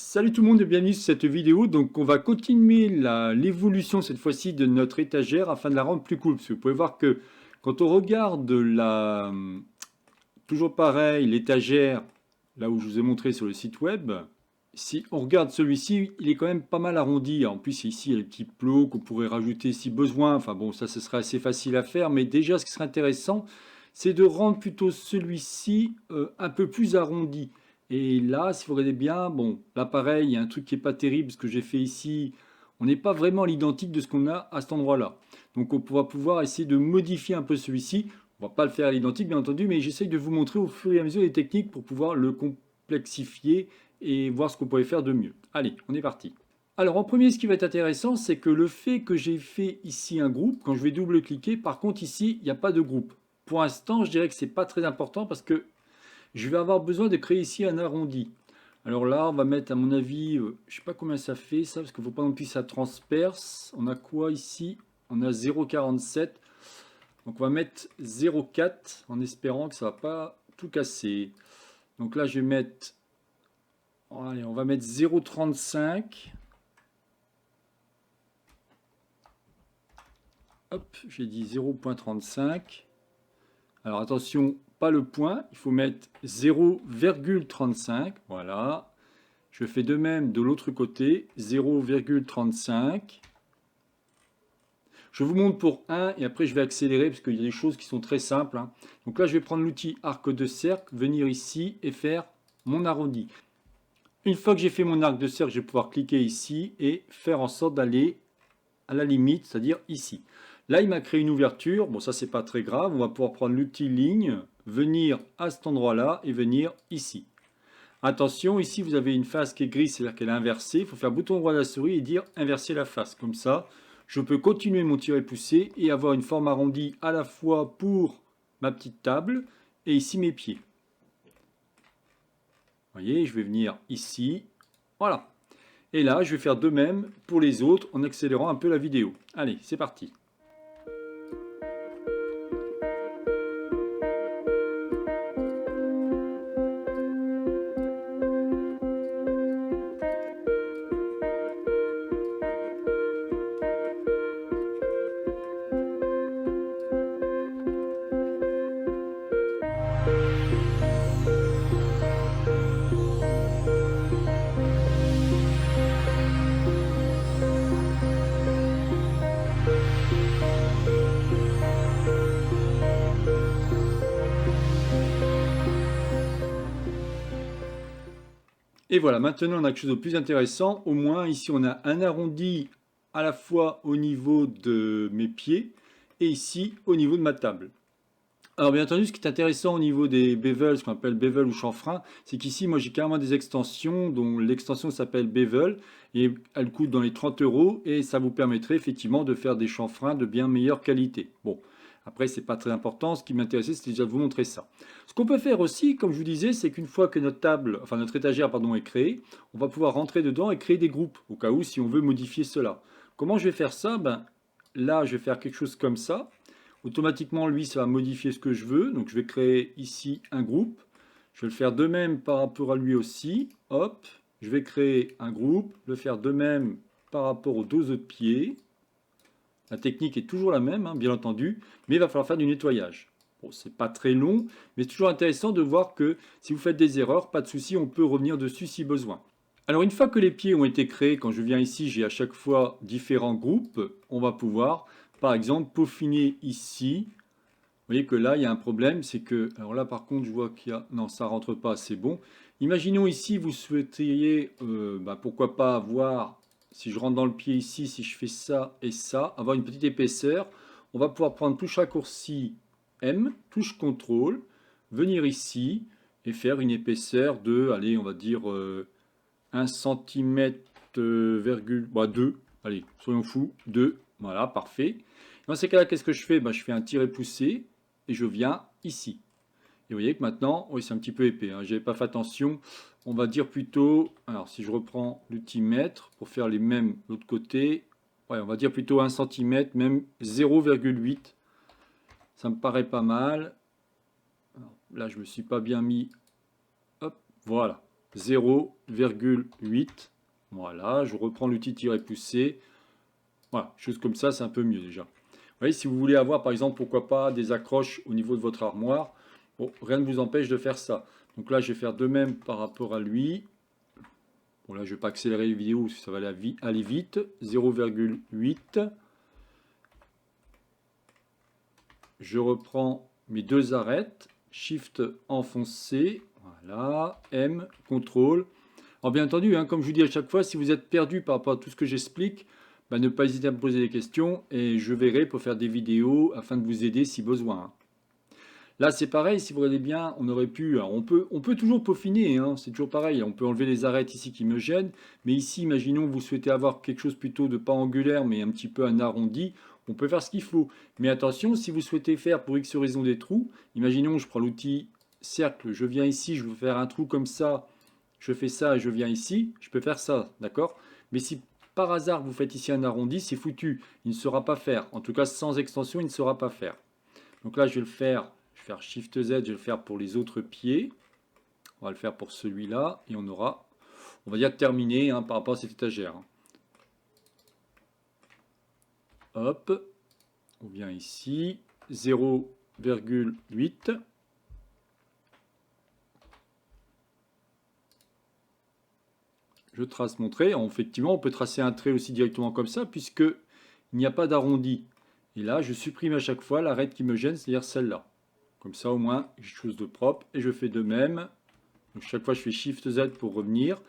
Salut tout le monde et bienvenue sur cette vidéo. Donc on va continuer l'évolution cette fois-ci de notre étagère afin de la rendre plus cool. Parce que vous pouvez voir que quand on regarde toujours pareil, l'étagère, là où je vous ai montré sur le site web, si on regarde celui-ci, il est quand même pas mal arrondi. En plus ici il y a les petits plots qu'on pourrait rajouter si besoin. Enfin bon, ça ce serait assez facile à faire. Mais déjà ce qui serait intéressant, c'est de rendre plutôt celui-ci un peu plus arrondi. Et là, si vous regardez bien, bon, là pareil, il y a un truc qui n'est pas terrible, ce que j'ai fait ici, on n'est pas vraiment à l'identique de ce qu'on a à cet endroit-là. Donc on va pouvoir essayer de modifier un peu celui-ci. On va pas le faire à l'identique, bien entendu, mais j'essaye de vous montrer au fur et à mesure les techniques pour pouvoir le complexifier et voir ce qu'on pourrait faire de mieux. Allez, on est parti. Alors en premier, ce qui va être intéressant, c'est que le fait que j'ai fait ici un groupe, quand je vais double-cliquer, par contre ici, il n'y a pas de groupe. Pour l'instant, je dirais que ce n'est pas très important parce que je vais avoir besoin de créer ici un arrondi. Alors là, on va mettre à mon avis, je ne sais pas combien ça fait ça, parce qu'il ne faut pas non plus que ça transperce. On a quoi ici? On a 0,47. Donc on va mettre 0,4 en espérant que ça ne va pas tout casser. Donc là, je vais mettre, allez, on va mettre 0,35. Hop, j'ai dit 0,35. Alors attention, pas le point, il faut mettre 0,35, voilà. Je fais de même de l'autre côté, 0,35. Je vous montre pour 1 et après je vais accélérer parce qu'il y a des choses qui sont très simples. Donc là, je vais prendre l'outil arc de cercle, venir ici et faire mon arrondi. Une fois que j'ai fait mon arc de cercle, je vais pouvoir cliquer ici et faire en sorte d'aller à la limite, c'est-à-dire ici. Là, il m'a créé une ouverture. Bon, ça, c'est pas très grave. On va pouvoir prendre l'outil ligne, venir à cet endroit-là et venir ici. Attention, ici, vous avez une face qui est grise, c'est-à-dire qu'elle est inversée. Il faut faire bouton droit de la souris et dire inverser la face. Comme ça, je peux continuer mon tirer-pousser et avoir une forme arrondie à la fois pour ma petite table et ici mes pieds. Vous voyez, je vais venir ici. Voilà. Et là, je vais faire de même pour les autres en accélérant un peu la vidéo. Allez, c'est parti. Et voilà, maintenant on a quelque chose de plus intéressant. Au moins ici on a un arrondi à la fois au niveau de mes pieds et ici au niveau de ma table. Alors bien entendu, ce qui est intéressant au niveau des bevels, ce qu'on appelle bevel ou chanfrein, c'est qu'ici moi j'ai carrément des extensions dont l'extension s'appelle bevel et elle coûte dans les 30 € et ça vous permettrait effectivement de faire des chanfreins de bien meilleure qualité. Bon, après c'est pas très important, ce qui m'intéressait c'était déjà de vous montrer ça. Ce qu'on peut faire aussi, comme je vous disais, c'est qu'une fois que notre table, enfin notre étagère pardon, est créée, on va pouvoir rentrer dedans et créer des groupes, au cas où si on veut modifier cela. Comment je vais faire ça? Ben, là je vais faire quelque chose comme ça. Automatiquement, lui, ça va modifier ce que je veux. Donc, je vais créer ici un groupe. Je vais le faire de même par rapport à lui aussi. Hop, je vais créer un groupe, le faire de même par rapport aux deux autres pieds. La technique est toujours la même, bien entendu, mais il va falloir faire du nettoyage. Bon, c'est pas très long, mais c'est toujours intéressant de voir que si vous faites des erreurs, pas de souci, on peut revenir dessus si besoin. Alors une fois que les pieds ont été créés, quand je viens ici, j'ai à chaque fois différents groupes. On va pouvoir, par exemple, peaufiner ici. Vous voyez que là, il y a un problème, c'est que, alors là par contre, je vois qu'il y a, non, ça rentre pas, c'est bon. Imaginons ici, vous souhaiteriez, pourquoi pas avoir, si je rentre dans le pied ici, si je fais ça et ça, avoir une petite épaisseur. On va pouvoir prendre touche raccourci M, touche CTRL, venir ici et faire une épaisseur de, allez, on va dire 1 cm, 2, allez, soyons fous, 2, voilà, parfait. Dans ces cas-là, qu'est-ce que je fais? Je fais un tiret-poussé et je viens ici. Et vous voyez que maintenant, oui, c'est un petit peu épais, je n'avais pas fait attention. On va dire plutôt, alors si je reprends l'outil mètre pour faire les mêmes de l'autre côté, ouais, on va dire plutôt 1 cm, même 0,8. Ça me paraît pas mal. Alors, là, je ne me suis pas bien mis. Hop, voilà. 0,8. Voilà, je reprends l'outil tiret poussé. Voilà, chose comme ça, c'est un peu mieux déjà. Vous voyez, si vous voulez avoir par exemple, pourquoi pas, des accroches au niveau de votre armoire, bon, rien ne vous empêche de faire ça. Donc là, je vais faire de même par rapport à lui. Bon, là, je ne vais pas accélérer les vidéos, parce que ça va aller vite. 0,8. Je reprends mes deux arêtes. Shift enfoncé. Voilà. M, CTRL. Alors bien entendu, hein, comme je vous dis à chaque fois, si vous êtes perdu par rapport à tout ce que j'explique, bah, ne pas hésiter à me poser des questions et je verrai pour faire des vidéos afin de vous aider si besoin, hein. Là, c'est pareil, si vous regardez bien, on aurait pu. Alors on peut toujours peaufiner, hein, c'est toujours pareil. On peut enlever les arêtes ici qui me gênent. Mais ici, imaginons que vous souhaitez avoir quelque chose plutôt de pas angulaire, mais un petit peu un arrondi. On peut faire ce qu'il faut. Mais attention, si vous souhaitez faire pour X raison des trous, imaginons, je prends l'outil cercle, je viens ici, je veux faire un trou comme ça, je fais ça et je viens ici, je peux faire ça, d'accord? Mais si par hasard vous faites ici un arrondi, c'est foutu. Il ne saura pas faire. En tout cas, sans extension, il ne saura pas faire. Donc là, je vais le faire. Je vais faire Shift Z, je vais le faire pour les autres pieds. On va le faire pour celui-là. Et on aura, on va dire, terminé, hein, par rapport à cette étagère. Hop. On vient ici. 0,8. Je trace mon trait. Effectivement, on peut tracer un trait aussi directement comme ça, puisque il n'y a pas d'arrondi. Et là, je supprime à chaque fois l'arête qui me gêne, c'est-à-dire celle-là. Comme ça, au moins, j'ai quelque chose de propre. Et je fais de même. Donc, chaque fois, je fais Shift Z pour revenir.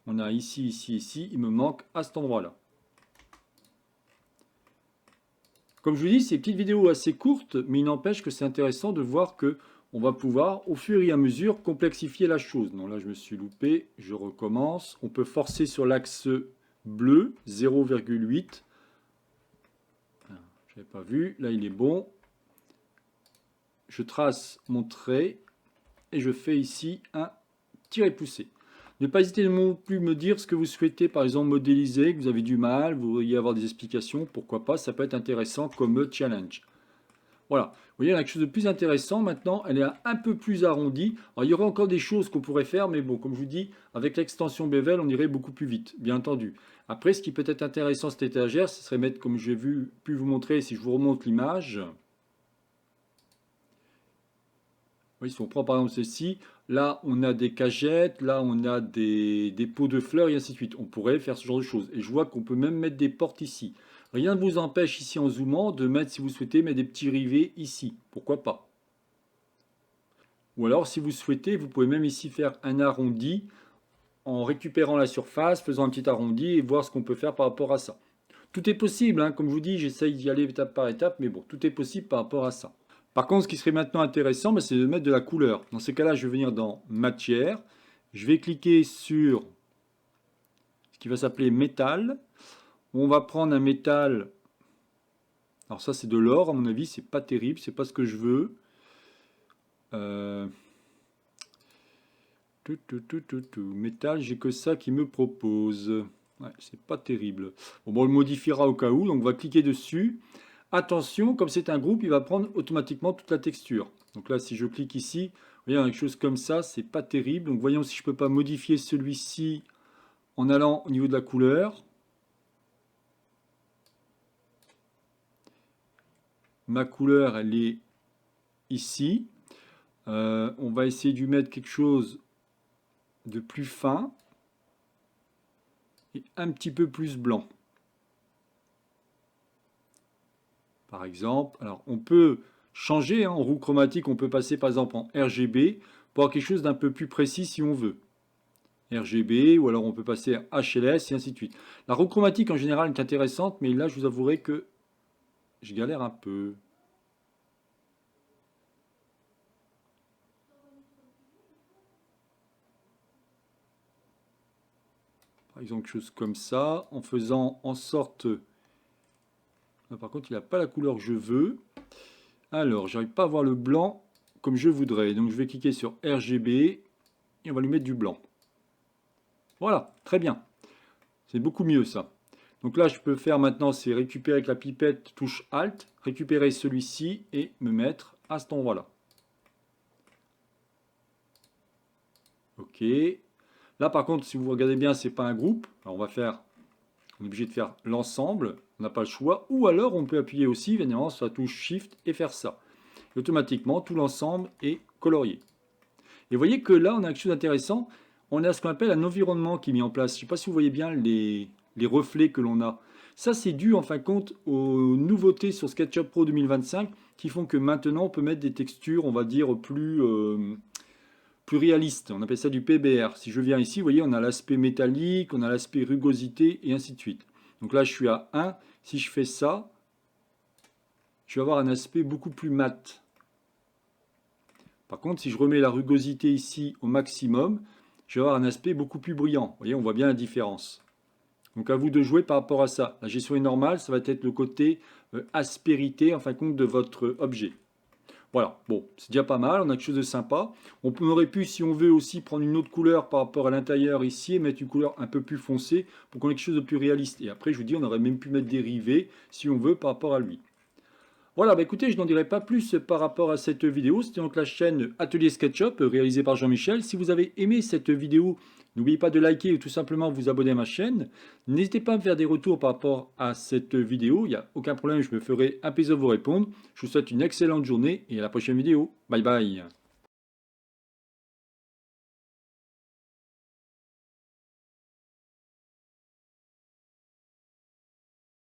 On a ici, ici, ici. Il me manque à cet endroit-là. Comme je vous dis, c'est une petite vidéo assez courte, mais il n'empêche que c'est intéressant de voir que on va pouvoir, au fur et à mesure, complexifier la chose. Non, là, je me suis loupé. Je recommence. On peut forcer sur l'axe bleu, 0,8. Je n'avais pas vu. Là, il est bon. Je trace mon trait et je fais ici un tiret poussé. Ne pas hésiter non plus me dire ce que vous souhaitez, par exemple modéliser, que vous avez du mal, vous voudriez avoir des explications, pourquoi pas, ça peut être intéressant comme challenge. Voilà, vous voyez, il y a quelque chose de plus intéressant maintenant, elle est un peu plus arrondie. Alors il y aurait encore des choses qu'on pourrait faire, mais bon, comme je vous dis, avec l'extension bevel, on irait beaucoup plus vite, bien entendu. Après, ce qui peut être intéressant cette étagère, ce serait mettre, comme j'ai pu vous montrer, si je vous remonte l'image. Oui, si on prend par exemple ceci, là on a des cagettes, là on a des pots de fleurs et ainsi de suite. On pourrait faire ce genre de choses. Et je vois qu'on peut même mettre des portes ici. Rien ne vous empêche ici en zoomant de mettre, si vous souhaitez, mettre des petits rivets ici. Pourquoi pas? Ou alors si vous souhaitez, vous pouvez même ici faire un arrondi en récupérant la surface, faisant un petit arrondi et voir ce qu'on peut faire par rapport à ça. Tout est possible, hein, comme je vous dis, j'essaye d'y aller étape par étape, mais bon, tout est possible par rapport à ça. Par contre, ce qui serait maintenant intéressant, c'est de mettre de la couleur. Dans ce cas-là, je vais venir dans Matière. Je vais cliquer sur ce qui va s'appeler Métal. On va prendre un métal. Alors ça, c'est de l'or, à mon avis. C'est pas terrible. C'est pas ce que je veux. Métal, j'ai que ça qui me propose. Ouais, c'est pas terrible. Bon, on le modifiera au cas où. Donc, on va cliquer dessus. Attention, comme c'est un groupe, il va prendre automatiquement toute la texture. Donc là, si je clique ici, vous voyez, quelque chose comme ça, c'est pas terrible. Donc voyons si je peux pas modifier celui-ci en allant au niveau de la couleur. Ma couleur, elle est ici. On va essayer de lui mettre quelque chose de plus fin et un petit peu plus blanc. Par exemple, alors on peut changer, hein, en roue chromatique, on peut passer par exemple en RGB pour avoir quelque chose d'un peu plus précis si on veut. RGB, ou alors on peut passer à HLS et ainsi de suite. La roue chromatique en général est intéressante, mais là je vous avouerai que je galère un peu. Par exemple, quelque chose comme ça, en faisant en sorte... Là, par contre, il n'a pas la couleur que je veux. Alors, j'arrive pas à voir le blanc comme je voudrais. Donc, je vais cliquer sur RGB et on va lui mettre du blanc. Voilà, très bien. C'est beaucoup mieux ça. Donc là, je peux faire maintenant, c'est récupérer avec la pipette, touche Alt, récupérer celui-ci et me mettre à cet endroit-là. Ok. Là, par contre, si vous regardez bien, c'est pas un groupe. Alors, on est obligé de faire l'ensemble. On n'a pas le choix. Ou alors, on peut appuyer aussi, évidemment, sur la touche Shift et faire ça. Et automatiquement, tout l'ensemble est colorié. Et vous voyez que là, on a quelque chose d'intéressant. On a ce qu'on appelle un environnement qui est mis en place. Je ne sais pas si vous voyez bien les reflets que l'on a. Ça, c'est dû en fin de compte aux nouveautés sur SketchUp Pro 2025 qui font que maintenant, on peut mettre des textures, on va dire, plus réalistes. On appelle ça du PBR. Si je viens ici, vous voyez, on a l'aspect métallique, on a l'aspect rugosité et ainsi de suite. Donc là, je suis à 1. Si je fais ça, je vais avoir un aspect beaucoup plus mat. Par contre, si je remets la rugosité ici au maximum, je vais avoir un aspect beaucoup plus brillant. Vous voyez, on voit bien la différence. Donc à vous de jouer par rapport à ça. La gestion est normale, ça va être le côté aspérité en fin de compte de votre objet. Voilà, bon, c'est déjà pas mal, on a quelque chose de sympa. On aurait pu, si on veut, aussi prendre une autre couleur par rapport à l'intérieur ici et mettre une couleur un peu plus foncée pour qu'on ait quelque chose de plus réaliste. Et après, je vous dis, on aurait même pu mettre des rivets, si on veut, par rapport à lui. Voilà, bah écoutez, je n'en dirai pas plus par rapport à cette vidéo. C'était donc la chaîne Atelier SketchUp réalisée par Jean-Michel. Si vous avez aimé cette vidéo, n'oubliez pas de liker ou tout simplement vous abonner à ma chaîne. N'hésitez pas à me faire des retours par rapport à cette vidéo. Il n'y a aucun problème, je me ferai un plaisir de vous répondre. Je vous souhaite une excellente journée et à la prochaine vidéo. Bye bye.